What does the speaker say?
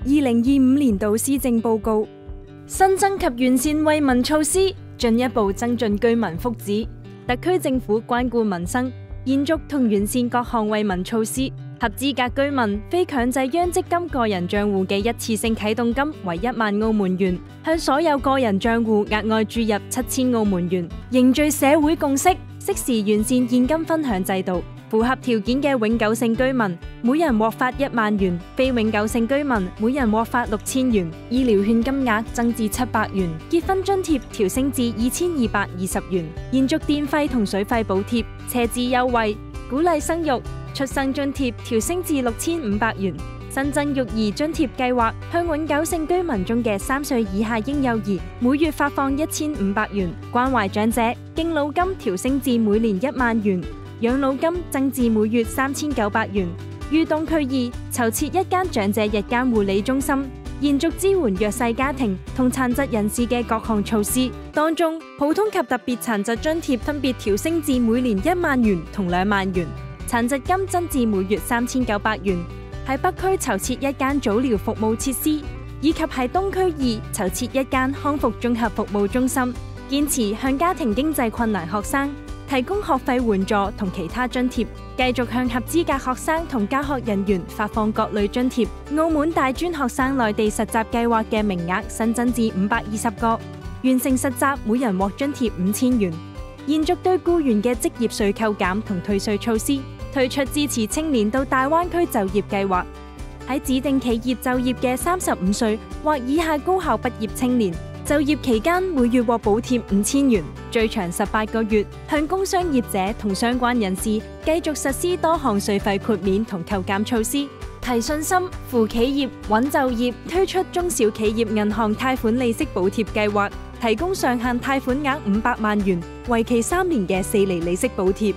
2025年度施政報告，新增及完善惠民措施，進一步增進居民福祉。特區政府關顧民生，延續同完善各項惠民措施。合資格居民非強制央積金個人帳戶嘅一次性啟動金為1萬澳門元，向所有個人帳戶額外注入7000澳門元，凝聚社會共識，適時完善現金分享制度。符合條件嘅永久性居民，每人獲發1萬元；非永久性居民，每人獲發6000元。醫療券金額增至700元，結婚津貼調升至2220元。延續電費同水費補貼，車資優惠，鼓勵生育。出生津貼調升至6500元，新增育兒津貼計劃，向永久性居民中嘅3歲以下嬰幼兒每月發放1500元。關懷長者，敬老金調升至每年1萬元，養老金增至每月3900元。於東區2籌設一間長者日間護理中心，延續支援弱勢家庭同殘疾人士嘅各項措施。當中，普通及特別殘疾津貼分別調升至每年1萬元同2萬元。殘疾金增至每月3900元，喺北區籌設一間早療服務設施，以及喺東區2籌設一間康復綜合服務中心，堅持向家庭經濟困難學生提供學費援助同其他津貼，繼續向合資格學生同教學人員發放各類津貼。澳門大專學生內地實習計劃嘅名額新增至520個，完成實習每人獲津貼5000元。延續對僱員嘅職業稅扣減同退稅措施，推出支持青年到大灣區就業計劃。喺指定企業就業嘅35歲或以下高校畢業青年，就業期間每月獲補貼5000元，最長18個月。向工商業者同相關人士繼續實施多項稅費豁免同扣減措施，提信心扶企業穩就業。推出中小企業銀行貸款利息補貼計劃，提供上限貸款額500萬元，為期3年嘅4厘利息補貼。